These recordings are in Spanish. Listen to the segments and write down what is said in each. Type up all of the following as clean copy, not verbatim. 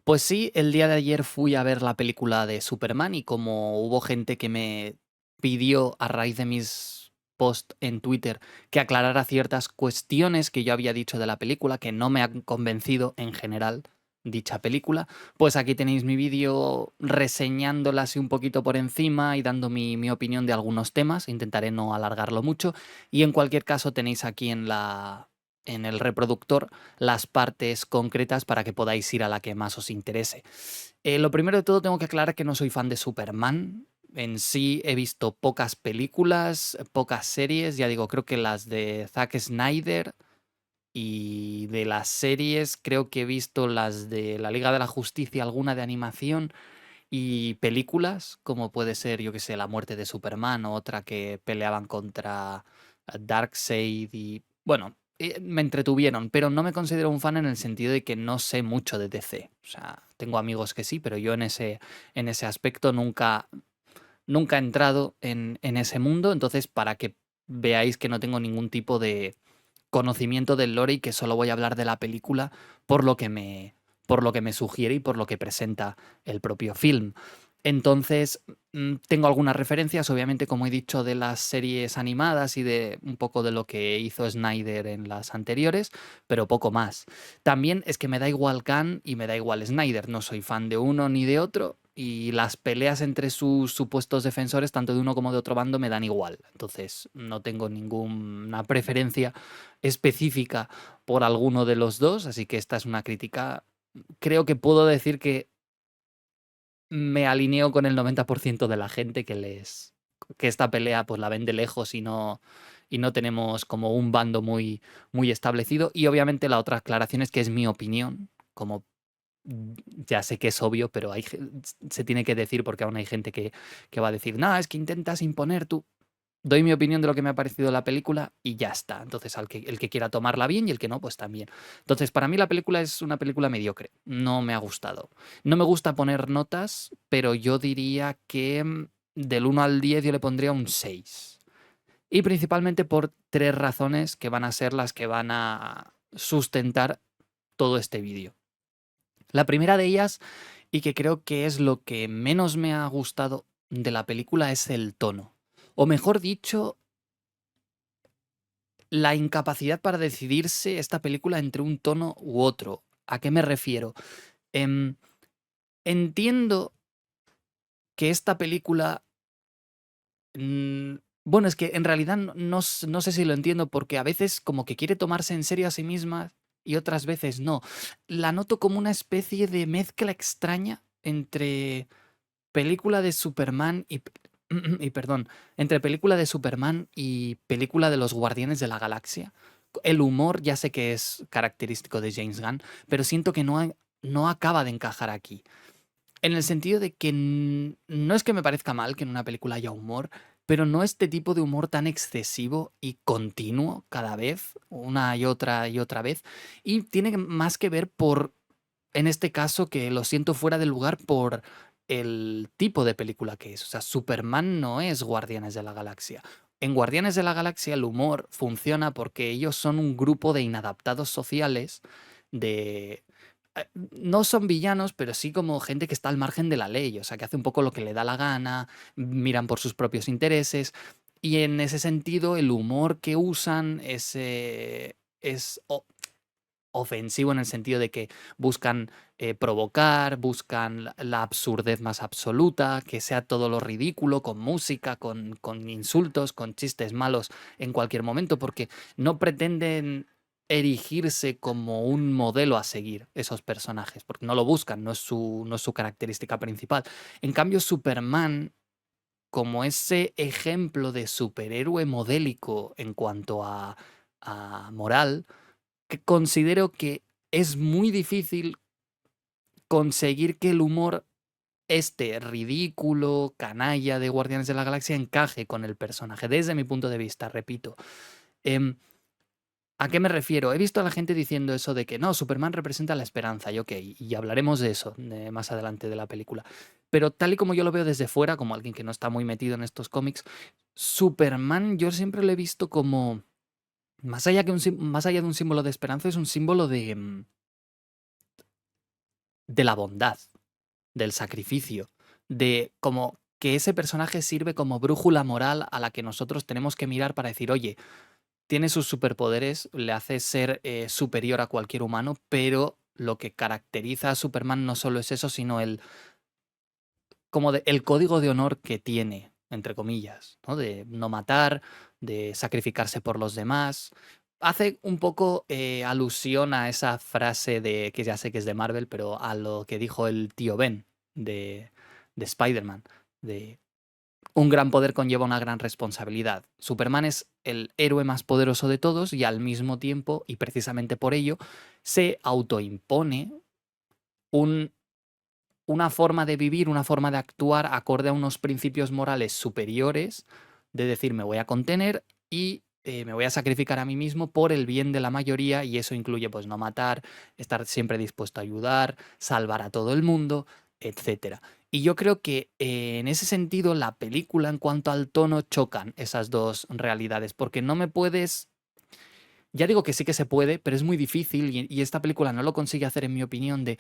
Pues sí, el día de ayer fui a ver la película de Superman y como hubo gente que me pidió a raíz de mis posts en Twitter que aclarara ciertas cuestiones que yo había dicho de la película que no me han convencido en general dicha película, pues aquí tenéis mi vídeo reseñándola así un poquito por encima y dando mi opinión de algunos temas. Intentaré no alargarlo mucho y en cualquier caso tenéis aquí en el reproductor las partes concretas para que podáis ir a la que más os interese. Lo primero de todo tengo que aclarar que no soy fan de Superman. En sí he visto pocas películas, pocas series, ya digo, creo que las de Zack Snyder y de las series creo que he visto las de la Liga de la Justicia, alguna de animación y películas, como puede ser, yo que sé, La muerte de Superman o otra que peleaban contra Darkseid y bueno, me entretuvieron, pero no me considero un fan en el sentido de que no sé mucho de DC. O sea, tengo amigos que sí, pero yo en ese aspecto nunca he entrado en ese mundo, entonces para que veáis que no tengo ningún tipo de conocimiento del lore y que solo voy a hablar de la película por lo que por lo que me sugiere y por lo que presenta el propio film. Entonces, tengo algunas referencias, obviamente, como he dicho, de las series animadas y de un poco de lo que hizo Snyder en las anteriores, pero poco más. También es que me da igual Khan y me da igual Snyder, no soy fan de uno ni de otro, y las peleas entre sus supuestos defensores, tanto de uno como de otro bando, me dan igual. Entonces, no tengo ninguna preferencia específica por alguno de los dos, así que esta es una crítica. Creo que puedo decir que me alineo con el 90% de la gente que esta pelea pues la ven de lejos y no tenemos como un bando muy establecido. Y obviamente la otra aclaración es que es mi opinión, como ya sé que es obvio, pero se tiene que decir porque aún hay gente que va a decir, no, es que intentas imponer tú. Doy mi opinión de lo que me ha parecido la película y ya está. Entonces, el que quiera tomarla bien y el que no, pues también. Entonces, para mí la película es una película mediocre. No me ha gustado. No me gusta poner notas, pero yo diría que del 1 al 10 yo le pondría un 6. Y principalmente por tres razones que van a ser las que van a sustentar todo este vídeo. La primera de ellas, y que creo que es lo que menos me ha gustado de la película, es el tono. O mejor dicho, la incapacidad para decidirse esta película entre un tono u otro. ¿A qué me refiero? Em, entiendo que esta película... mm, bueno, es que en realidad no sé si lo entiendo porque a veces como que quiere tomarse en serio a sí misma y otras veces no. La noto como una especie de mezcla extraña entre película de Superman y... Y perdón, entre película de Superman y película de los Guardianes de la Galaxia. El humor ya sé que es característico de James Gunn, pero siento que no acaba de encajar aquí. En el sentido de que no es que me parezca mal que en una película haya humor, pero no este tipo de humor tan excesivo y continuo cada vez, una y otra vez. Y tiene más que ver por, en este caso, que lo siento fuera de lugar por el tipo de película que es. O sea, Superman no es Guardianes de la Galaxia. En Guardianes de la Galaxia el humor funciona porque ellos son un grupo de inadaptados sociales, de... No son villanos, pero sí como gente que está al margen de la ley, o sea, que hace un poco lo que le da la gana, miran por sus propios intereses, y en ese sentido el humor que usan es ofensivo en el sentido de que buscan provocar, buscan la absurdez más absoluta, que sea todo lo ridículo, con música, con insultos, con chistes malos en cualquier momento, porque no pretenden erigirse como un modelo a seguir esos personajes, porque no lo buscan, no es su característica principal. En cambio, Superman, como ese ejemplo de superhéroe modélico en cuanto a moral, que considero que es muy difícil conseguir que el humor este ridículo, canalla de Guardianes de la Galaxia encaje con el personaje, desde mi punto de vista, repito. Em, ¿A qué me refiero? He visto a la gente diciendo eso de que no, Superman representa la esperanza, y ok, y hablaremos de eso más adelante de la película. Pero tal y como yo lo veo desde fuera, como alguien que no está muy metido en estos cómics, Superman yo siempre lo he visto como, más allá de un símbolo de esperanza, es un símbolo de la bondad, del sacrificio, de como que ese personaje sirve como brújula moral a la que nosotros tenemos que mirar para decir, oye, tiene sus superpoderes, le hace ser superior a cualquier humano, pero lo que caracteriza a Superman no solo es eso, sino el código de honor que tiene, entre comillas, ¿no? De no matar, de sacrificarse por los demás. Hace un poco alusión a esa frase de, que ya sé que es de Marvel, pero a lo que dijo el tío Ben de Spider-Man, de un gran poder conlleva una gran responsabilidad. Superman es el héroe más poderoso de todos y al mismo tiempo, y precisamente por ello, se autoimpone un una forma de vivir, una forma de actuar acorde a unos principios morales superiores, de decir, me voy a contener y me voy a sacrificar a mí mismo por el bien de la mayoría, y eso incluye pues no matar, estar siempre dispuesto a ayudar, salvar a todo el mundo, etcétera. Y yo creo que en ese sentido la película en cuanto al tono chocan esas dos realidades, porque no me puedes, ya digo que sí que se puede, pero es muy difícil y esta película no lo consigue hacer en mi opinión, de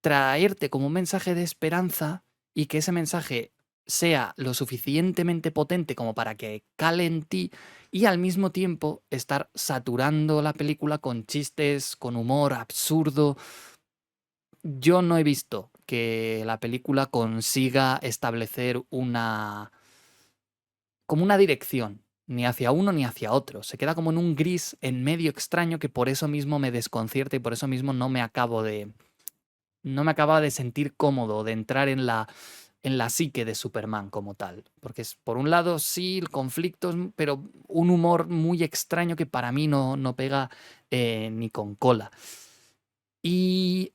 traerte como un mensaje de esperanza y que ese mensaje sea lo suficientemente potente como para que cale en ti y al mismo tiempo estar saturando la película con chistes, con humor absurdo. Yo no he visto que la película consiga establecer como una dirección, ni hacia uno ni hacia otro. Se queda como en un gris en medio extraño que por eso mismo me desconcierta y por eso mismo no me acababa de sentir cómodo, de entrar en la psique de Superman como tal. Porque es, por un lado, sí, conflictos, pero un humor muy extraño que para mí no pega ni con cola. Y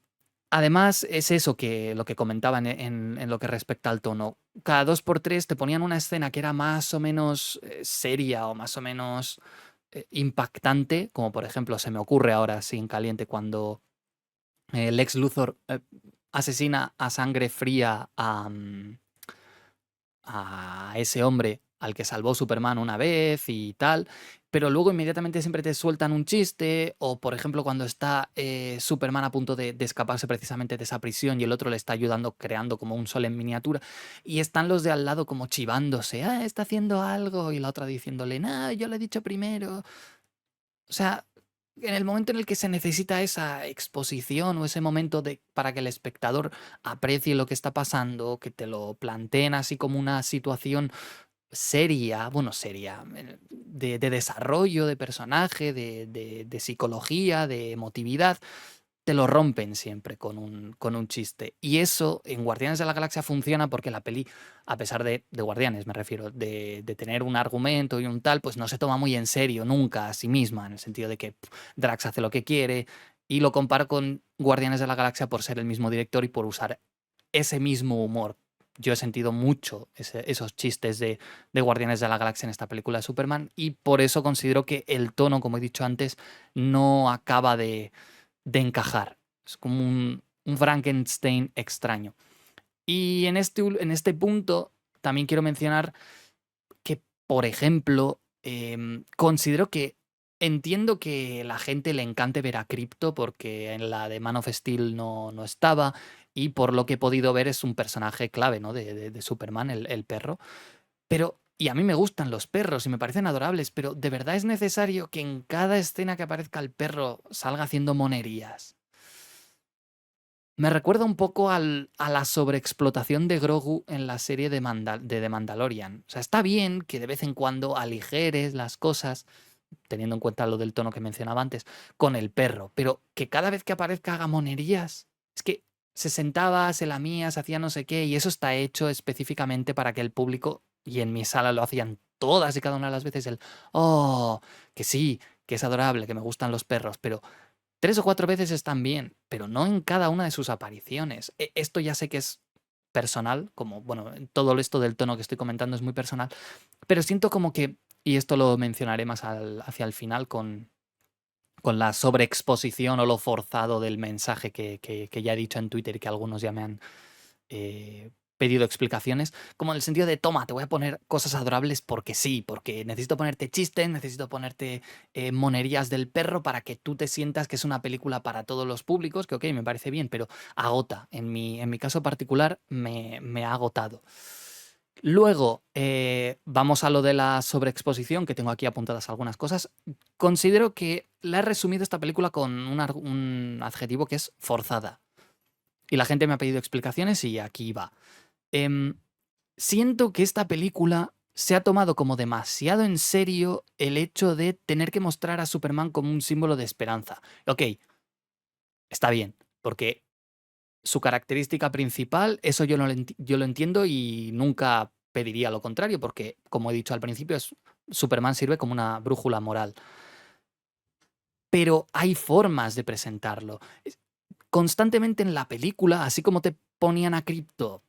además es eso que lo que comentaban en lo que respecta al tono. Cada dos por tres te ponían una escena que era más o menos seria o más o menos impactante, como por ejemplo se me ocurre ahora así en caliente cuando Lex Luthor asesina a sangre fría a ese hombre al que salvó Superman una vez y tal, pero luego inmediatamente siempre te sueltan un chiste, o por ejemplo cuando está Superman a punto de escaparse precisamente de esa prisión y el otro le está ayudando creando como un sol en miniatura, y están los de al lado como chivándose, ah, está haciendo algo, y la otra diciéndole, no, yo lo he dicho primero. O sea, en el momento en el que se necesita esa exposición o ese momento para que el espectador aprecie lo que está pasando, que te lo planteen así como una situación seria, bueno, seria, de desarrollo de personaje, de psicología, de emotividad, te lo rompen siempre con un chiste. Y eso en Guardianes de la Galaxia funciona porque la peli, a pesar de Guardianes, me refiero, de tener un argumento y un tal, pues no se toma muy en serio nunca a sí misma, en el sentido de que Drax hace lo que quiere. Y lo comparo con Guardianes de la Galaxia por ser el mismo director y por usar ese mismo humor. Yo he sentido mucho esos chistes de Guardianes de la Galaxia en esta película de Superman, y por eso considero que el tono, como he dicho antes, no acaba de encajar. Es como un Frankenstein extraño. Y en este punto también quiero mencionar que, por ejemplo, considero que entiendo que la gente le encante ver a Crypto porque en la de Man of Steel no estaba, y por lo que he podido ver es un personaje clave, ¿no? de Superman, el perro. Pero, y a mí me gustan los perros y me parecen adorables, pero ¿de verdad es necesario que en cada escena que aparezca el perro salga haciendo monerías? Me recuerda un poco a la sobreexplotación de Grogu en la serie de The Mandalorian. O sea, está bien que de vez en cuando aligeres las cosas, teniendo en cuenta lo del tono que mencionaba antes, con el perro, pero que cada vez que aparezca haga monerías. Es que se sentaba, se lamía, se hacía no sé qué, y eso está hecho específicamente para que el público, y en mi sala lo hacían todas y cada una de las veces, oh, que sí, que es adorable, que me gustan los perros, pero 3 o 4 veces están bien, pero no en cada una de sus apariciones. Esto ya sé que es personal, como, bueno, todo esto del tono que estoy comentando es muy personal, pero siento como que, y esto lo mencionaré más hacia el final con la sobreexposición o lo forzado del mensaje que ya he dicho en Twitter y que algunos ya me han pedido explicaciones, como en el sentido de, toma, te voy a poner cosas adorables porque sí, porque necesito ponerte chistes, necesito ponerte monerías del perro para que tú te sientas que es una película para todos los públicos, que ok, me parece bien, pero agota. En mi caso particular me ha agotado. Luego, vamos a lo de la sobreexposición, que tengo aquí apuntadas algunas cosas. Considero que la he resumido esta película con un adjetivo que es forzada. Y la gente me ha pedido explicaciones y aquí va. Em, Siento que esta película se ha tomado como demasiado en serio el hecho de tener que mostrar a Superman como un símbolo de esperanza. Ok, está bien, porque su característica principal, eso yo lo entiendo y nunca pediría lo contrario, porque, como he dicho al principio, Superman sirve como una brújula moral. Pero hay formas de presentarlo. Constantemente en la película, así como te ponían a Krypto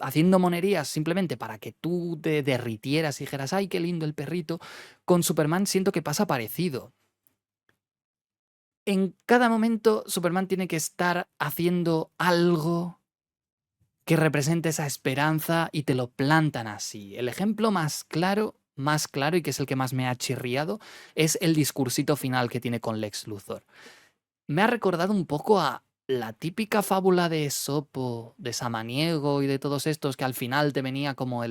haciendo monerías simplemente para que tú te derritieras y dijeras, ay, qué lindo el perrito, con Superman siento que pasa parecido. En cada momento Superman tiene que estar haciendo algo que represente esa esperanza y te lo plantan así. El ejemplo más claro y que es el que más me ha chirriado, es el discursito final que tiene con Lex Luthor. Me ha recordado un poco a la típica fábula de Esopo, de Samaniego y de todos estos, que al final te venía como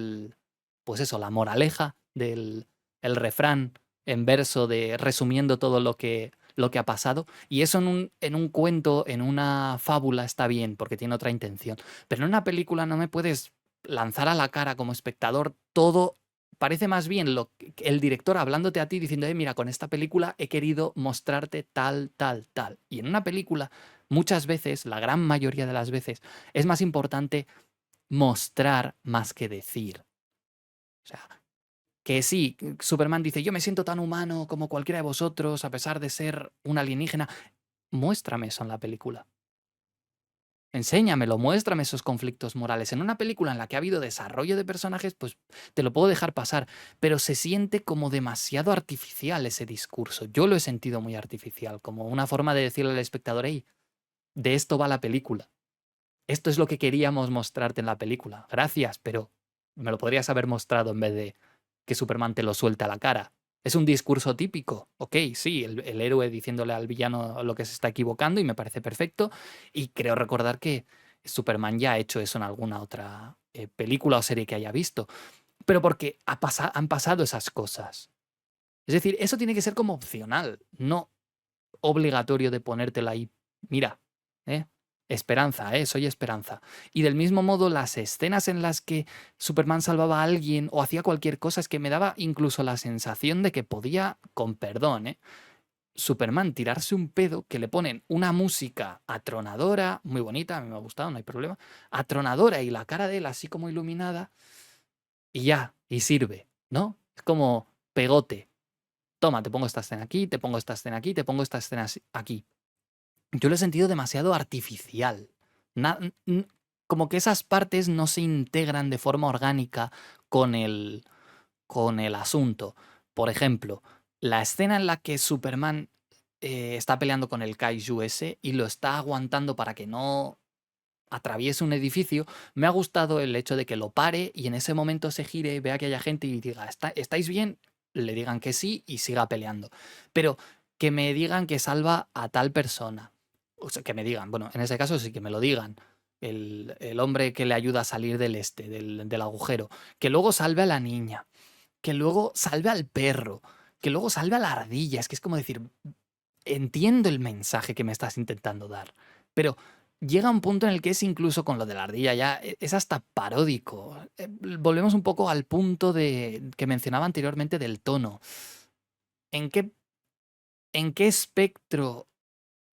pues eso, la moraleja del el refrán en verso de resumiendo todo lo que ha pasado. Y eso en un cuento, en una fábula está bien, porque tiene otra intención. Pero en una película no me puedes lanzar a la cara como espectador todo. Parece más bien el director hablándote a ti diciendo, mira, con esta película he querido mostrarte tal, tal, tal. Y en una película, muchas veces, la gran mayoría de las veces, es más importante mostrar más que decir. O sea, que sí, Superman dice, yo me siento tan humano como cualquiera de vosotros, a pesar de ser un alienígena. Muéstrame eso en la película. Enséñamelo, muéstrame esos conflictos morales. En una película en la que ha habido desarrollo de personajes, pues te lo puedo dejar pasar, pero se siente como demasiado artificial ese discurso. Yo lo he sentido muy artificial, como una forma de decirle al espectador, hey, de esto va la película. Esto es lo que queríamos mostrarte en la película. Gracias, pero me lo podrías haber mostrado en vez de que Superman te lo suelte a la cara. Es un discurso típico. Ok, sí, el héroe diciéndole al villano lo que se está equivocando y me parece perfecto. Y creo recordar que Superman ya ha hecho eso en alguna otra película o serie que haya visto. Pero porque han pasado esas cosas. Es decir, eso tiene que ser como opcional, no obligatorio de ponértela ahí. Mira, ¿eh? Esperanza, soy esperanza. Y del mismo modo, las escenas en las que Superman salvaba a alguien o hacía cualquier cosa, es que me daba incluso la sensación de que podía, con perdón, Superman tirarse un pedo, que le ponen una música atronadora, muy bonita, a mí me ha gustado, no hay problema, atronadora y la cara de él así como iluminada, y ya, y sirve, ¿no? Es como pegote. Toma, te pongo esta escena aquí, te pongo esta escena aquí, te pongo esta escena aquí. Yo lo he sentido demasiado artificial. Como que esas partes no se integran de forma orgánica con el asunto. Por ejemplo, la escena en la que Superman está peleando con el Kaiju ese y lo está aguantando para que no atraviese un edificio, me ha gustado el hecho de que lo pare y en ese momento se gire, vea que haya gente y diga, ¿estáis bien? Le digan que sí y siga peleando. Pero que me digan que salva a tal persona. O sea, que me digan, bueno, en ese caso sí que me lo digan. El hombre que le ayuda a salir del agujero. Que luego salve a la niña. Que luego salve al perro. Que luego salve a la ardilla. Es que es como decir, entiendo el mensaje que me estás intentando dar, pero llega un punto en el que es incluso con lo de la ardilla ya es hasta paródico. Volvemos un poco al punto que mencionaba anteriormente del tono. ¿En qué, en qué espectro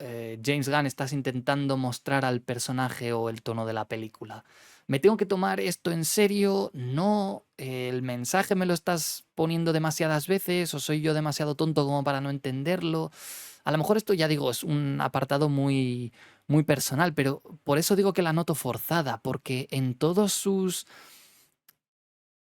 James Gunn estás intentando mostrar al personaje o el tono de la película? ¿Me tengo que tomar esto en serio? ¿No? ¿El mensaje me lo estás poniendo demasiadas veces o soy yo demasiado tonto como para no entenderlo? A lo mejor esto ya digo, es un apartado muy, muy personal, pero por eso digo que la noto forzada, porque en todos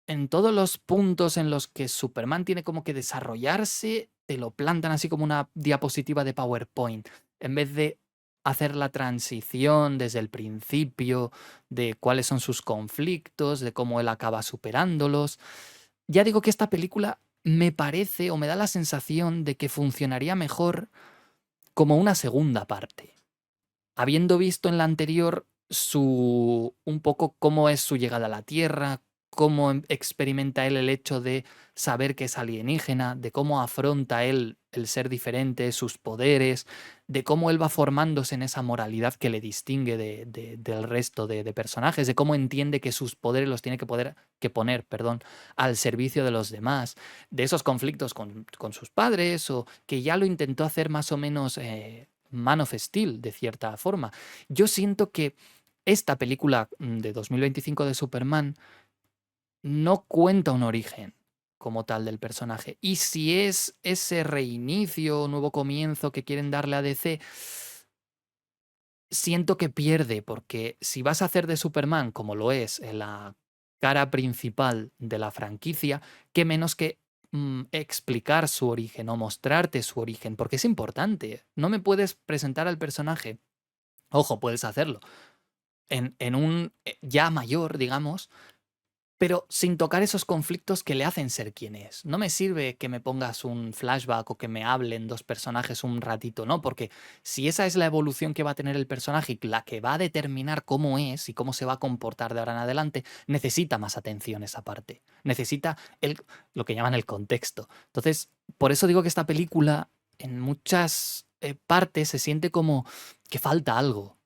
los puntos en los que Superman tiene como que desarrollarse, te lo plantan así como una diapositiva de PowerPoint, en vez de hacer la transición desde el principio, de cuáles son sus conflictos, de cómo él acaba superándolos. Ya digo que esta película me parece o me da la sensación de que funcionaría mejor como una segunda parte. Habiendo visto en la anterior un poco cómo es su llegada a la Tierra, cómo experimenta él el hecho de saber que es alienígena, de cómo afronta él el ser diferente, sus poderes, de cómo él va formándose en esa moralidad que le distingue del resto de personajes, de cómo entiende que sus poderes los tiene que poner, perdón, al servicio de los demás, de esos conflictos con sus padres, o que ya lo intentó hacer más o menos Man of Steel, de cierta forma. Yo siento que esta película de 2025 de Superman no cuenta un origen como tal del personaje. Y si es ese reinicio, nuevo comienzo que quieren darle a DC, siento que pierde, porque si vas a hacer de Superman, como lo es en la cara principal de la franquicia, qué menos que explicar su origen o mostrarte su origen, porque es importante. No me puedes presentar al personaje. Ojo, puedes hacerlo en un ya mayor, digamos, pero sin tocar esos conflictos que le hacen ser quien es. No me sirve que me pongas un flashback o que me hablen dos personajes un ratito, ¿no? Porque si esa es la evolución que va a tener el personaje y la que va a determinar cómo es y cómo se va a comportar de ahora en adelante, necesita más atención esa parte. Necesita lo que llaman el contexto. Entonces, por eso digo que esta película en muchas partes se siente como que falta algo.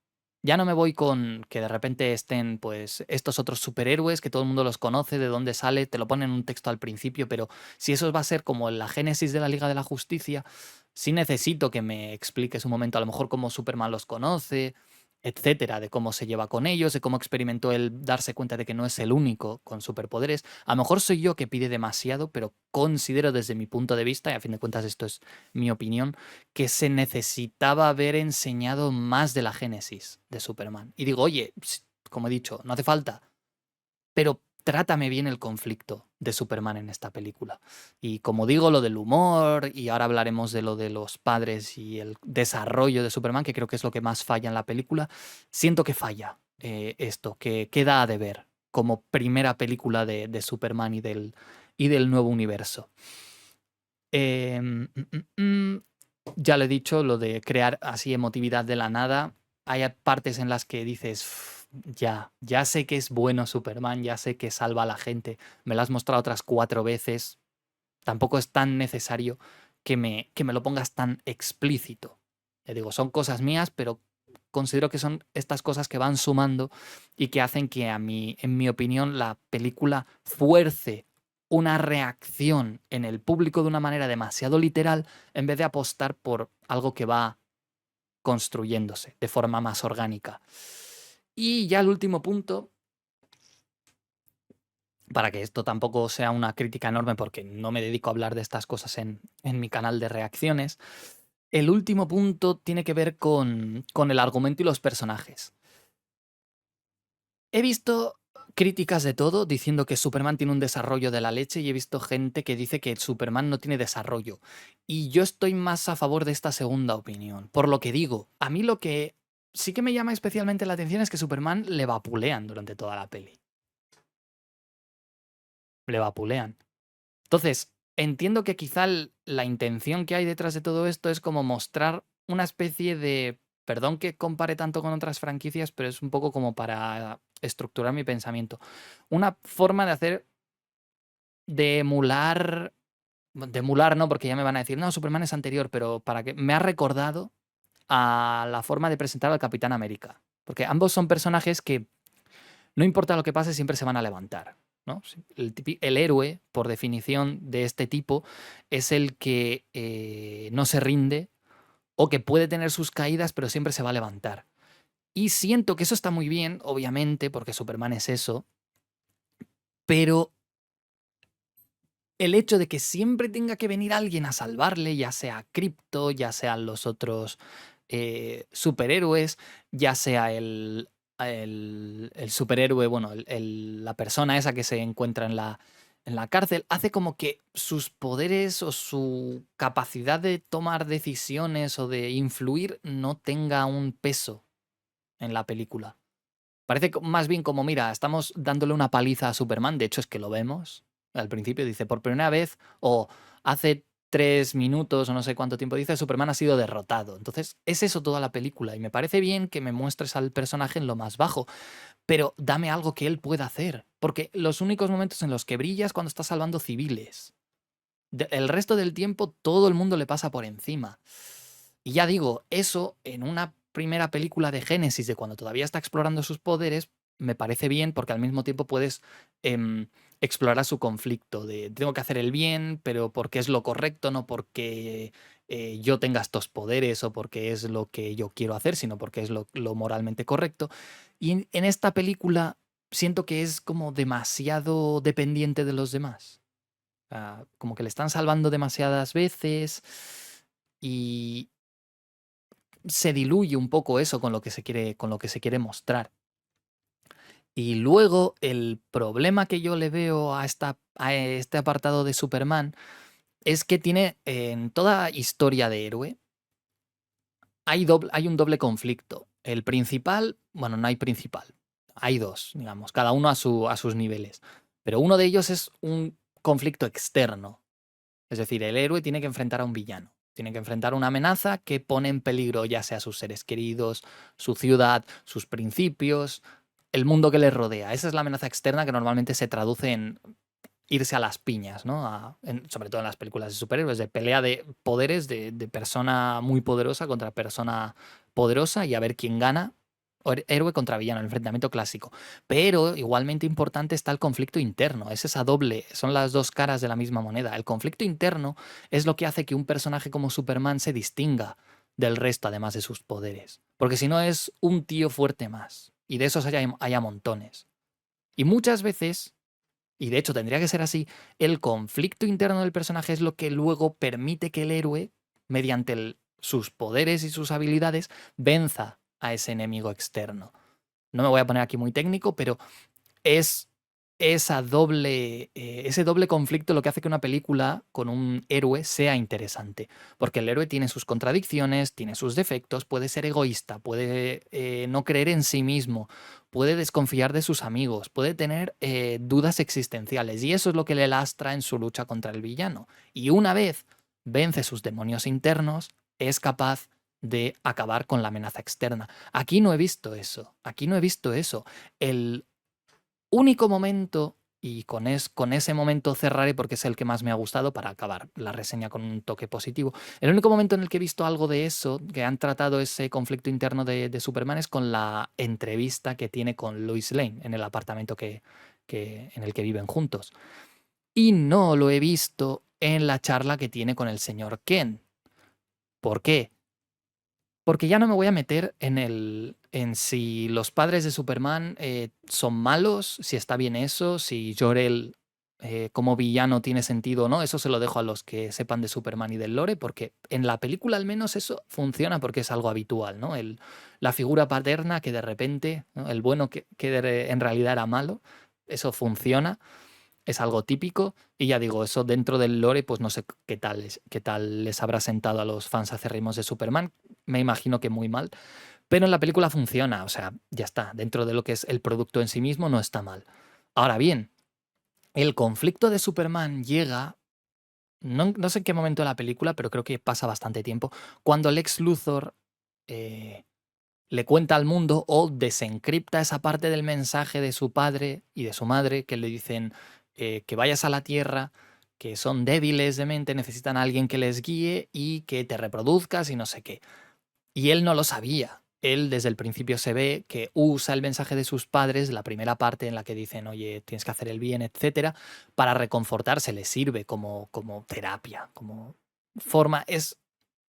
Ya no me voy con que de repente estén pues estos otros superhéroes que todo el mundo los conoce, de dónde sale, te lo ponen en un texto al principio, pero si eso va a ser como la génesis de la Liga de la Justicia, sí necesito que me expliques un momento a lo mejor cómo Superman los conoce, etcétera, de cómo se lleva con ellos, de cómo experimentó él darse cuenta de que no es el único con superpoderes. A lo mejor soy yo que pide demasiado, pero considero desde mi punto de vista, y a fin de cuentas esto es mi opinión, que se necesitaba haber enseñado más de la génesis de Superman. Y digo, oye, como he dicho, no hace falta, pero trátame bien el conflicto de Superman en esta película. Y como digo, lo del humor, y ahora hablaremos de lo de los padres y el desarrollo de Superman, que creo que es lo que más falla en la película, siento que falla esto, que queda a deber como primera película de Superman y del nuevo universo. Em, ya lo he dicho, lo de crear así emotividad de la nada. Hay partes en las que dices, ya sé que es bueno Superman, ya sé que salva a la gente, me lo has mostrado otras 4 veces, tampoco es tan necesario que me lo pongas tan explícito. Ya digo, son cosas mías, pero considero que son estas cosas que van sumando y que hacen que en mi opinión, la película fuerce una reacción en el público de una manera demasiado literal en vez de apostar por algo que va construyéndose de forma más orgánica. Y ya el último punto, para que esto tampoco sea una crítica enorme porque no me dedico a hablar de estas cosas en mi canal de reacciones, el último punto tiene que ver con el argumento y los personajes. He visto críticas de todo diciendo que Superman tiene un desarrollo de la leche y he visto gente que dice que Superman no tiene desarrollo. Y yo estoy más a favor de esta segunda opinión. Por lo que digo, a mí lo que sí que me llama especialmente la atención es que Superman le vapulean durante toda la peli. Le vapulean. Entonces, entiendo que quizá la intención que hay detrás de todo esto es como mostrar una especie de... Perdón que compare tanto con otras franquicias, pero es un poco como para estructurar mi pensamiento. Una forma de hacer, de emular... De emular no, porque ya me van a decir, no, Superman es anterior, pero para que me ha recordado a la forma de presentar al Capitán América. Porque ambos son personajes que no importa lo que pase, siempre se van a levantar, ¿no? El héroe, por definición de este tipo, es el que no se rinde o que puede tener sus caídas, pero siempre se va a levantar. Y siento que eso está muy bien, obviamente, porque Superman es eso, pero el hecho de que siempre tenga que venir alguien a salvarle, ya sea Krypto, ya sean los otros superhéroes, ya sea el superhéroe, bueno, la persona esa que se encuentra en la cárcel, hace como que sus poderes o su capacidad de tomar decisiones o de influir no tenga un peso en la película. Parece más bien como, mira, estamos dándole una paliza a Superman, de hecho es que lo vemos al principio, dice, por primera vez, o hace 3 minutos o no sé cuánto tiempo dice, Superman ha sido derrotado. Entonces, es eso toda la película y me parece bien que me muestres al personaje en lo más bajo, pero dame algo que él pueda hacer, porque los únicos momentos en los que brilla es cuando está salvando civiles. El resto del tiempo todo el mundo le pasa por encima. Y ya digo, eso en una primera película de Génesis, de cuando todavía está explorando sus poderes, me parece bien porque al mismo tiempo puedes explorar su conflicto de tengo que hacer el bien, pero porque es lo correcto, no porque yo tenga estos poderes o porque es lo que yo quiero hacer, sino porque es lo moralmente correcto. Y en esta película siento que es como demasiado dependiente de los demás. Como que le están salvando demasiadas veces y se diluye un poco eso con lo que se quiere mostrar. Y luego el problema que yo le veo a este apartado de Superman es que tiene en toda historia de héroe hay un doble conflicto. El principal, bueno, no hay principal, hay dos, digamos, cada uno a sus niveles. Pero uno de ellos es un conflicto externo. Es decir, el héroe tiene que enfrentar a un villano. Tiene que enfrentar una amenaza que pone en peligro ya sea sus seres queridos, su ciudad, sus principios, el mundo que les rodea. Esa es la amenaza externa que normalmente se traduce en irse a las piñas, ¿no? Sobre todo en las películas de superhéroes, de pelea de poderes de persona muy poderosa contra persona poderosa y a ver quién gana. Héroe contra villano, el enfrentamiento clásico. Pero igualmente importante está el conflicto interno. Es esa doble, son las dos caras de la misma moneda. El conflicto interno es lo que hace que un personaje como Superman se distinga del resto, además de sus poderes. Porque si no es un tío fuerte más. Y de esos hay a montones. Y muchas veces y de hecho tendría que ser así, el conflicto interno del personaje es lo que luego permite que el héroe, mediante sus poderes y sus habilidades, venza a ese enemigo externo. No me voy a poner aquí muy técnico, pero es ese doble conflicto lo que hace que una película con un héroe sea interesante. Porque el héroe tiene sus contradicciones, tiene sus defectos, puede ser egoísta, puede no creer en sí mismo, puede desconfiar de sus amigos, puede tener dudas existenciales. Y eso es lo que le lastra en su lucha contra el villano. Y una vez vence sus demonios internos, es capaz de acabar con la amenaza externa. Aquí no he visto eso. Aquí no he visto eso. El único momento, y con ese momento cerraré porque es el que más me ha gustado para acabar la reseña con un toque positivo. El único momento en el que he visto algo de eso, que han tratado ese conflicto interno de Superman, es con la entrevista que tiene con Lois Lane en el apartamento en el que viven juntos. Y no lo he visto en la charla que tiene con el señor Ken. ¿Por qué? Porque ya no me voy a meter en si los padres de Superman son malos, si está bien eso, si Jor-El como villano tiene sentido o no. Eso se lo dejo a los que sepan de Superman y del lore, porque en la película al menos eso funciona porque es algo habitual, ¿no? La figura paterna que de repente, ¿no? El bueno en realidad era malo, eso funciona. Es algo típico y ya digo, eso dentro del lore, pues no sé qué tal les habrá sentado a los fans acérrimos de Superman. Me imagino que muy mal, pero en la película funciona, o sea, ya está, dentro de lo que es el producto en sí mismo no está mal. Ahora bien, el conflicto de Superman llega, no sé en qué momento de la película, pero creo que pasa bastante tiempo, cuando Lex Luthor eh, le cuenta al mundo o desencripta esa parte del mensaje de su padre y de su madre que le dicen que vayas a la Tierra, que son débiles de mente, necesitan a alguien que les guíe y que te reproduzcas y no sé qué. Y él no lo sabía. Él desde el principio se ve que usa el mensaje de sus padres, la primera parte en la que dicen, oye, tienes que hacer el bien, etcétera, para reconfortarse, le sirve como terapia, como forma. Es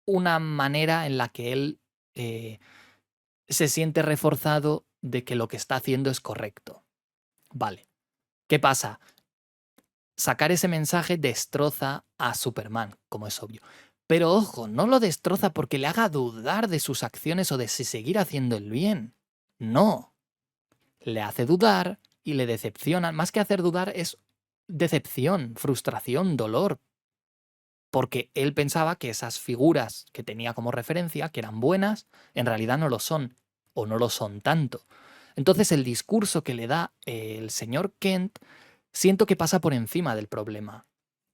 una manera en la que él se siente reforzado de que lo que está haciendo es correcto. Vale. ¿Qué pasa? Sacar ese mensaje destroza a Superman, como es obvio. Pero ojo, no lo destroza porque le haga dudar de sus acciones o de si seguir haciendo el bien. No. Le hace dudar y le decepciona. Más que hacer dudar, es decepción, frustración, dolor, porque él pensaba que esas figuras que tenía como referencia, que eran buenas, en realidad no lo son, o no lo son tanto. Entonces el discurso que le da el señor Kent siento que pasa por encima del problema.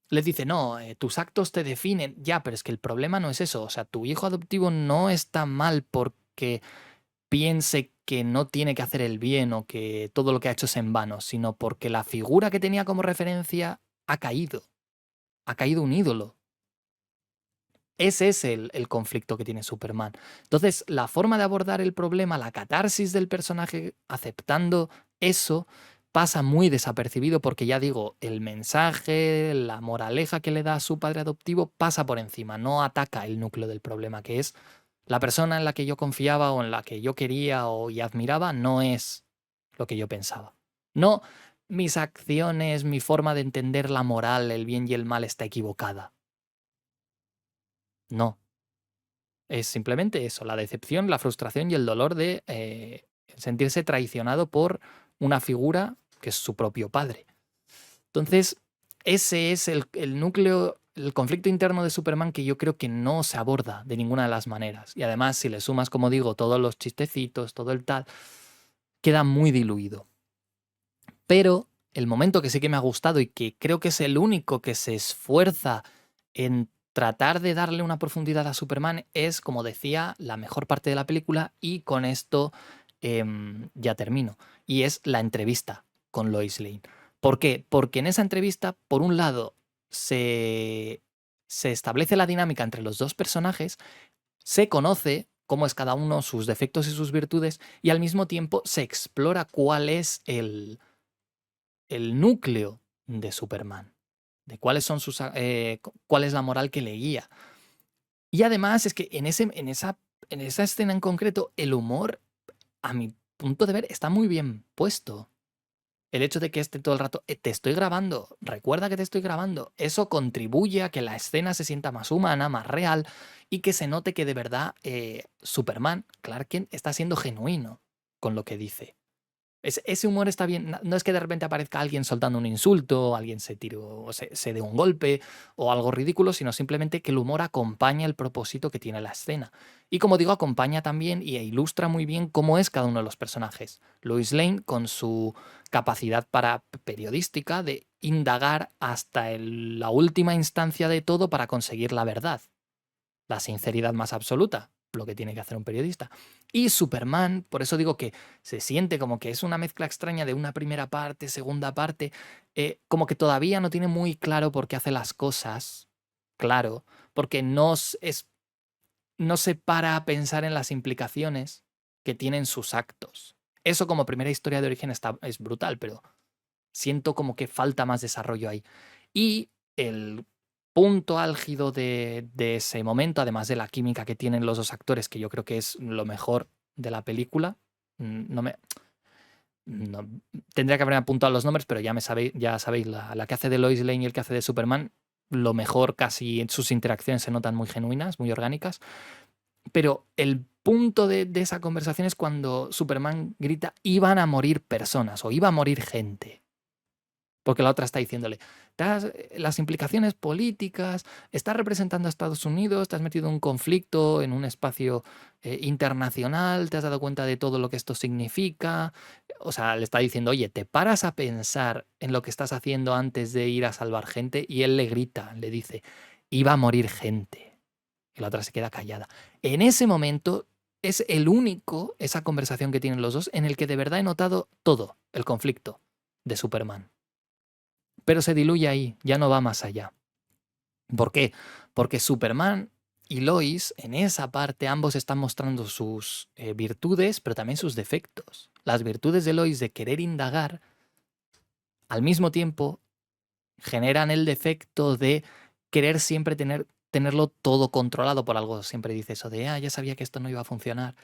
Le dice, no, tus actos te definen. Ya, pero es que el problema no es eso. O sea, tu hijo adoptivo no está mal porque piense que no tiene que hacer el bien o que todo lo que ha hecho es en vano, sino porque la figura que tenía como referencia ha caído. Ha caído un ídolo. Ese es el conflicto que tiene Superman. Entonces, la forma de abordar el problema, la catarsis del personaje aceptando eso, pasa muy desapercibido porque ya digo, el mensaje, la moraleja que le da a su padre adoptivo pasa por encima, no ataca el núcleo del problema, que es la persona en la que yo confiaba o en la que yo quería y admiraba, no es lo que yo pensaba. No, mis acciones, mi forma de entender la moral, el bien y el mal está equivocada. No. Es simplemente eso, la decepción, la frustración y el dolor de sentirse traicionado por una figura que es su propio padre. Entonces, ese es el núcleo, el conflicto interno de Superman que yo creo que no se aborda de ninguna de las maneras. Y además, si le sumas, como digo, todos los chistecitos, todo el tal, queda muy diluido. Pero el momento que sí que me ha gustado y que creo que es el único que se esfuerza en tratar de darle una profundidad a Superman es, como decía, la mejor parte de la película y con esto ya termino. Y es la entrevista con Lois Lane. ¿Por qué? Porque en esa entrevista, por un lado, se establece la dinámica entre los dos personajes, se conoce cómo es cada uno, sus defectos y sus virtudes, y al mismo tiempo se explora cuál es el núcleo de Superman, de cuáles son cuál es la moral que le guía. Y además es que en esa escena en concreto, el humor, a mi punto de ver, está muy bien puesto. El hecho de que esté todo el rato, te estoy grabando, recuerda que te estoy grabando, eso contribuye a que la escena se sienta más humana, más real y que se note que de verdad Superman, Clark Kent, está siendo genuino con lo que dice. Ese humor está bien. No es que de repente aparezca alguien soltando un insulto, alguien se tiró, o se dé un golpe o algo ridículo, sino simplemente que el humor acompaña el propósito que tiene la escena. Y como digo, acompaña también e ilustra muy bien cómo es cada uno de los personajes. Lois Lane con su capacidad periodística de indagar hasta la última instancia de todo para conseguir la verdad, la sinceridad más absoluta, lo que tiene que hacer un periodista. Y Superman, por eso digo que se siente como que es una mezcla extraña de una primera parte, segunda parte, como que todavía no tiene muy claro por qué hace las cosas, claro, porque no se para a pensar en las implicaciones que tienen sus actos. Eso como primera historia de origen es brutal, pero siento como que falta más desarrollo ahí. Y el punto álgido de ese momento, además de la química que tienen los dos actores, que yo creo que es lo mejor de la película, no me... no- tendría que haber apuntado los nombres, pero ya sabéis, la que hace de Lois Lane y el que hace de Superman, lo mejor casi en sus interacciones se notan muy genuinas, muy orgánicas. Pero el punto de esa conversación es cuando Superman grita, iban a morir personas o iba a morir gente. Porque la otra está diciéndole, las implicaciones políticas, estás representando a Estados Unidos, te has metido en un conflicto, en un espacio internacional, te has dado cuenta de todo lo que esto significa. O sea, le está diciendo, oye, ¿te paras a pensar en lo que estás haciendo antes de ir a salvar gente? Y él le grita, le dice, iba a morir gente. Y la otra se queda callada. En ese momento es el único, esa conversación que tienen los dos, en el que de verdad he notado todo el conflicto de Superman. Pero se diluye ahí, ya no va más allá. ¿Por qué? Porque Superman y Lois, en esa parte, ambos están mostrando sus virtudes, pero también sus defectos. Las virtudes de Lois de querer indagar, al mismo tiempo, generan el defecto de querer siempre tenerlo todo controlado. Por algo siempre dice eso de, ya sabía que esto no iba a funcionar.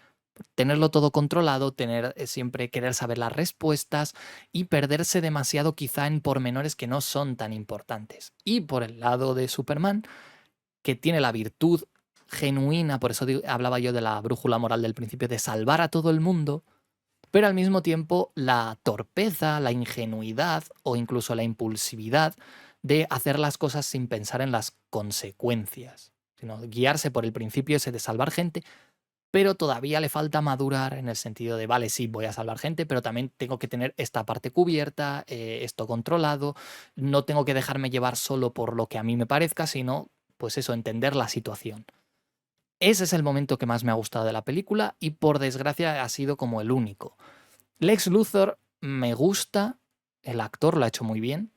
Tenerlo todo controlado, siempre querer saber las respuestas y perderse demasiado quizá en pormenores que no son tan importantes. Y por el lado de Superman, que tiene la virtud genuina, por eso hablaba yo de la brújula moral del principio, de salvar a todo el mundo, pero al mismo tiempo la torpeza, la ingenuidad o incluso la impulsividad de hacer las cosas sin pensar en las consecuencias, sino guiarse por el principio ese de salvar gente, pero todavía le falta madurar en el sentido de, vale, sí, voy a salvar gente, pero también tengo que tener esta parte cubierta, esto controlado, no tengo que dejarme llevar solo por lo que a mí me parezca, sino, pues eso, entender la situación. Ese es el momento que más me ha gustado de la película y por desgracia ha sido como el único. Lex Luthor me gusta, el actor lo ha hecho muy bien,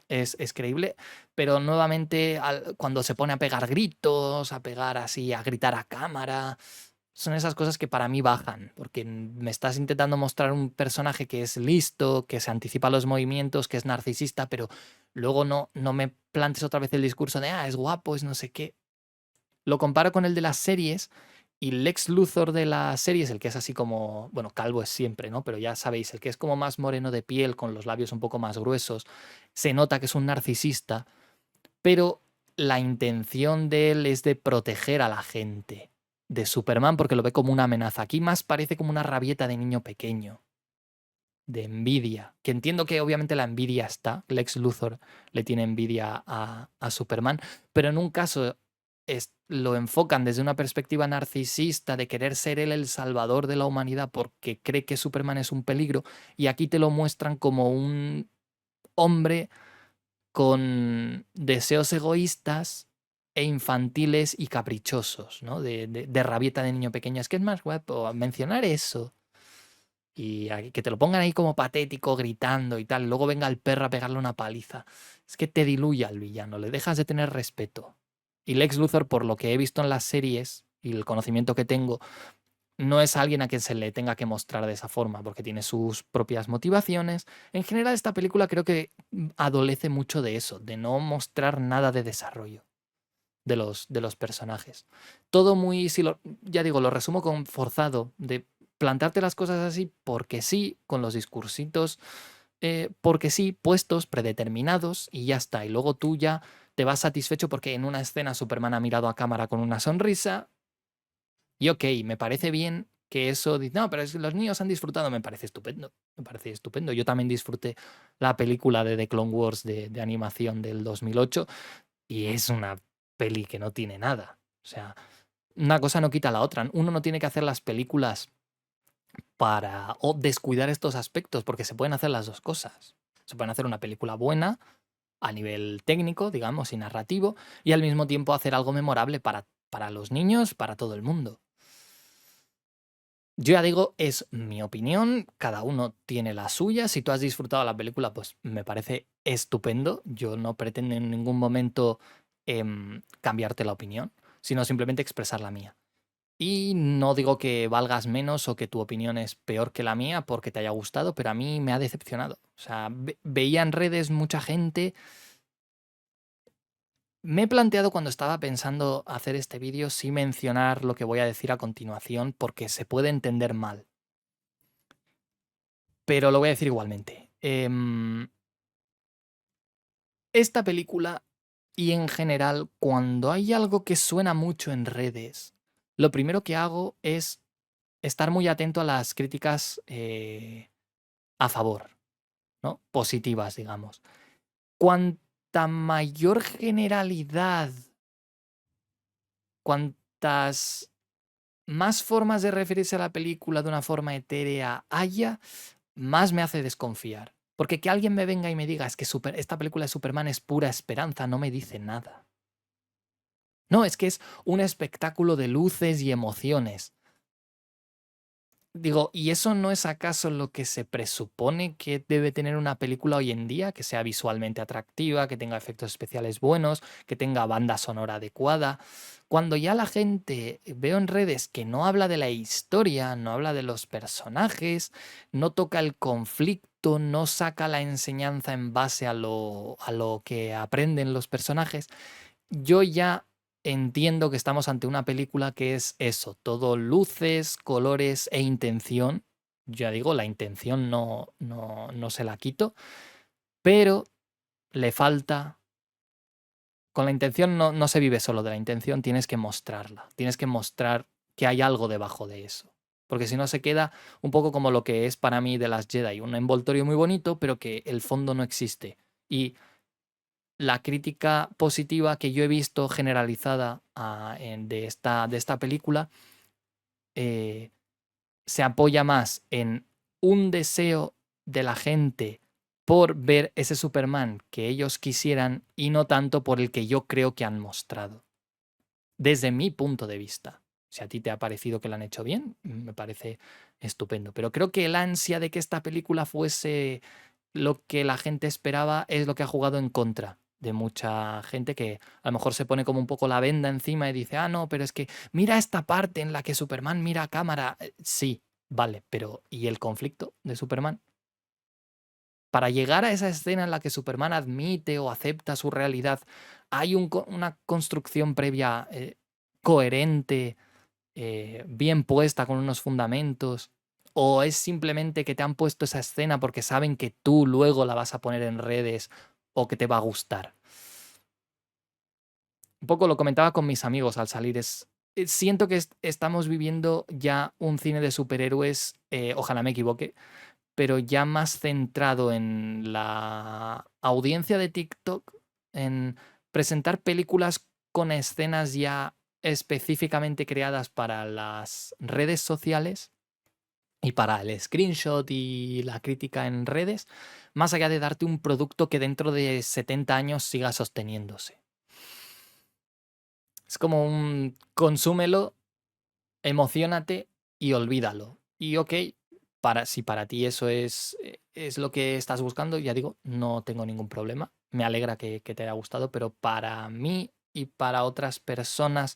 es creíble, pero nuevamente cuando se pone a pegar gritos, a pegar así, a gritar a cámara, son esas cosas que para mí bajan, porque me estás intentando mostrar un personaje que es listo, que se anticipa a los movimientos, que es narcisista, pero luego no me plantes otra vez el discurso de, es guapo, es no sé qué. Lo comparo con el de las series y Lex Luthor de las series, el que es así como, bueno, calvo es siempre, ¿no? Pero ya sabéis, el que es como más moreno de piel, con los labios un poco más gruesos, se nota que es un narcisista, pero la intención de él es de proteger a la gente de Superman porque lo ve como una amenaza. Aquí más parece como una rabieta de niño pequeño, de envidia, que entiendo que obviamente la envidia está, Lex Luthor le tiene envidia a Superman, pero en un caso lo enfocan desde una perspectiva narcisista de querer ser él el salvador de la humanidad porque cree que Superman es un peligro, y aquí te lo muestran como un hombre con deseos egoístas e infantiles y caprichosos, ¿no? De rabieta de niño pequeño. Es que es más guapo mencionar eso. Y que te lo pongan ahí como patético, gritando y tal. Luego venga el perro a pegarle una paliza. Es que te diluye al villano, le dejas de tener respeto. Y Lex Luthor, por lo que he visto en las series y el conocimiento que tengo, no es alguien a quien se le tenga que mostrar de esa forma, porque tiene sus propias motivaciones. En general, esta película creo que adolece mucho de eso, de no mostrar nada de desarrollo de los personajes. Todo muy, si ya digo, lo resumo con forzado, de plantarte las cosas así porque sí, con los discursitos, porque sí, puestos, predeterminados y ya está. Y luego tú ya te vas satisfecho porque en una escena Superman ha mirado a cámara con una sonrisa. Y ok, me parece bien que eso dice, no, pero es que los niños han disfrutado, me parece estupendo, me parece estupendo. Yo también disfruté la película de The Clone Wars de animación del 2008 y es una peli que no tiene nada. O sea, una cosa no quita la otra. Uno no tiene que hacer las películas para descuidar estos aspectos, porque se pueden hacer las dos cosas. Se pueden hacer una película buena a nivel técnico, digamos, y narrativo, y al mismo tiempo hacer algo memorable para los niños, para todo el mundo. Yo ya digo, es mi opinión, cada uno tiene la suya. Si tú has disfrutado la película, pues me parece estupendo. Yo no pretendo en ningún momento cambiarte la opinión, sino simplemente expresar la mía. Y no digo que valgas menos o que tu opinión es peor que la mía porque te haya gustado, pero a mí me ha decepcionado. O sea, veía en redes mucha gente. Me he planteado cuando estaba pensando hacer este vídeo sí mencionar lo que voy a decir a continuación porque se puede entender mal. Pero lo voy a decir igualmente. Esta película y en general, cuando hay algo que suena mucho en redes, lo primero que hago es estar muy atento a las críticas a favor, ¿no? Positivas, digamos. Cuanta mayor generalidad, cuantas más formas de referirse a la película de una forma etérea haya, más me hace desconfiar. Porque que alguien me venga y me diga es que esta película de Superman es pura esperanza, no me dice nada. No, es que es un espectáculo de luces y emociones. Digo, ¿y eso no es acaso lo que se presupone que debe tener una película hoy en día? Que sea visualmente atractiva, que tenga efectos especiales buenos, que tenga banda sonora adecuada. Cuando ya la gente veo en redes que no habla de la historia, no habla de los personajes, no toca el conflicto, no saca la enseñanza en base a lo que aprenden los personajes, yo ya entiendo que estamos ante una película que es eso, todo luces, colores e intención. Ya digo, la intención no se la quito, pero le falta. Con la intención no se vive solo de la intención, tienes que mostrarla. Tienes que mostrar que hay algo debajo de eso. porque si no se queda un poco como lo que es para mí de las Jedi, un envoltorio muy bonito, pero que el fondo no existe. Y la crítica positiva que yo he visto generalizada de esta película eh, se apoya más en un deseo de la gente por ver ese Superman que ellos quisieran y no tanto por el que yo creo que han mostrado, desde mi punto de vista. Si a ti te ha parecido que lo han hecho bien, me parece estupendo. Pero creo que el ansia de que esta película fuese lo que la gente esperaba es lo que ha jugado en contra de mucha gente que a lo mejor se pone como un poco la venda encima y dice, ah, no, pero es que mira esta parte en la que Superman mira a cámara. Sí, vale, pero ¿y el conflicto de Superman? Para llegar a esa escena en la que Superman admite o acepta su realidad, ¿hay una construcción previa coherente, bien puesta, con unos fundamentos? ¿O es simplemente que te han puesto esa escena porque saben que tú luego la vas a poner en redes o que te va a gustar? Un poco lo comentaba con mis amigos al salir. Siento que estamos viviendo ya un cine de superhéroes, ojalá me equivoque, pero ya más centrado en la audiencia de TikTok, en presentar películas con escenas ya específicamente creadas para las redes sociales y para el screenshot y la crítica en redes, más allá de darte un producto que dentro de 70 años siga sosteniéndose. Es como un consúmelo, emociónate y olvídalo. Y ok, si para ti eso es lo que estás buscando, ya digo, no tengo ningún problema. Me alegra que te haya gustado, pero para mí y para otras personas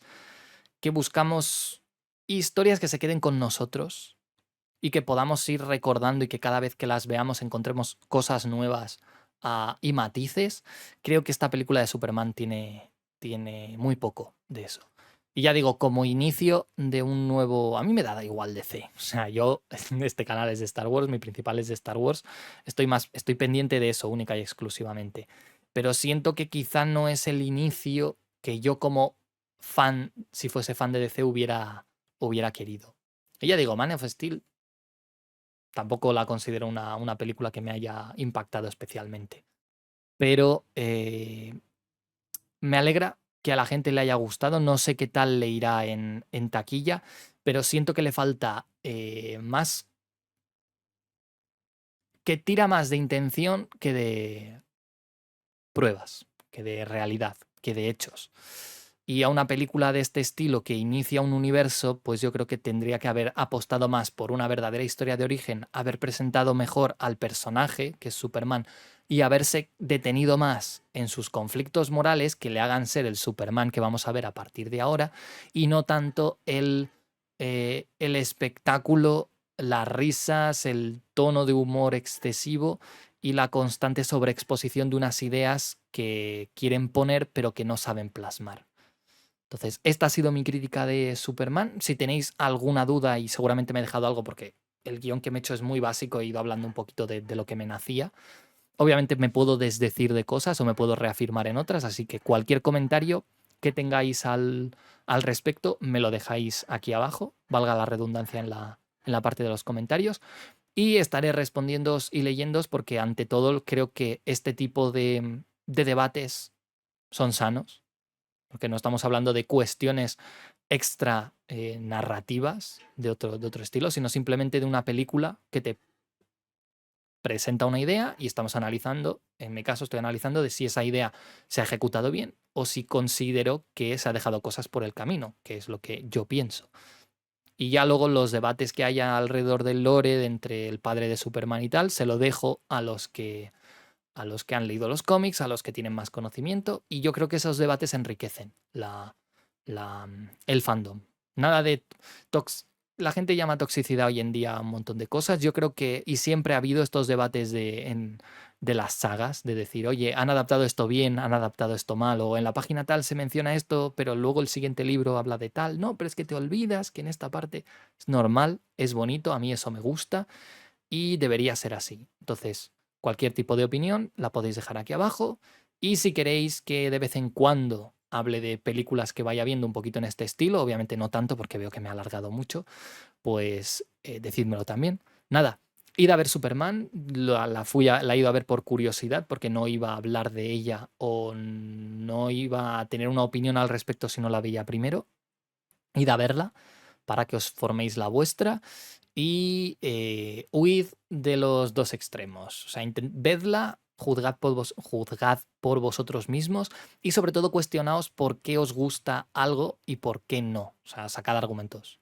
que buscamos historias que se queden con nosotros y que podamos ir recordando y que cada vez que las veamos encontremos cosas nuevas y matices, creo que esta película de Superman tiene muy poco de eso. Y ya digo, como inicio de un nuevo... A mí me da igual DC. O sea, yo, este canal es de Star Wars, mi principal es de Star Wars. Estoy pendiente de eso única y exclusivamente. Pero siento que quizá no es el inicio que yo como fan, si fuese fan de DC, hubiera querido. Y ya digo, Man of Steel tampoco la considero una película que me haya impactado especialmente. Pero me alegra que a la gente le haya gustado. No sé qué tal le irá en taquilla, pero siento que le falta más, que tira más de intención que de pruebas, que de realidad, que de hechos. Y a una película de este estilo que inicia un universo, pues yo creo que tendría que haber apostado más por una verdadera historia de origen, haber presentado mejor al personaje, que es Superman, y haberse detenido más en sus conflictos morales que le hagan ser el Superman que vamos a ver a partir de ahora, y no tanto el espectáculo, las risas, el tono de humor excesivo y la constante sobreexposición de unas ideas que quieren poner pero que no saben plasmar. Entonces, esta ha sido mi crítica de Superman. Si tenéis alguna duda, y seguramente me he dejado algo porque el guión que me he hecho es muy básico, he ido hablando un poquito de lo que me nacía. Obviamente me puedo desdecir de cosas o me puedo reafirmar en otras, así que cualquier comentario que tengáis al respecto me lo dejáis aquí abajo, valga la redundancia en la parte de los comentarios. Y estaré respondiéndoos y leyéndoos porque ante todo creo que este tipo de debates son sanos, porque no estamos hablando de cuestiones extra narrativas de otro estilo, sino simplemente de una película que te presenta una idea y estamos analizando, en mi caso estoy analizando de si esa idea se ha ejecutado bien o si considero que se ha dejado cosas por el camino, que es lo que yo pienso. Y ya luego los debates que haya alrededor del lore de entre el padre de Superman y tal, se lo dejo a los que han leído los cómics, a los que tienen más conocimiento, y yo creo que esos debates enriquecen el fandom. Nada de la gente llama toxicidad hoy en día a un montón de cosas. Yo creo que, y siempre ha habido estos debates de las sagas, de decir, oye, han adaptado esto bien, han adaptado esto mal, o en la página tal se menciona esto, pero luego el siguiente libro habla de tal. No, pero es que te olvidas que en esta parte es normal, es bonito, a mí eso me gusta y debería ser así. Entonces, cualquier tipo de opinión la podéis dejar aquí abajo. Y si queréis que de vez en cuando hable de películas que vaya viendo un poquito en este estilo, obviamente no tanto porque veo que me ha alargado mucho, pues decídmelo también. Nada, id a ver Superman, la he ido a ver por curiosidad, porque no iba a hablar de ella o no iba a tener una opinión al respecto si no la veía primero. Id a verla para que os forméis la vuestra y huid de los dos extremos. O sea, vedla, juzgad por vosotros mismos y sobre todo cuestionaos por qué os gusta algo y por qué no. O sea, sacad argumentos.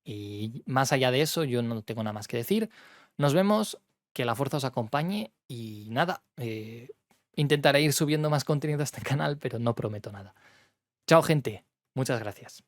Y más allá de eso, yo no tengo nada más que decir. Nos vemos, que la fuerza os acompañe y nada, intentaré ir subiendo más contenido a este canal, pero no prometo nada. Chao, gente. Muchas gracias.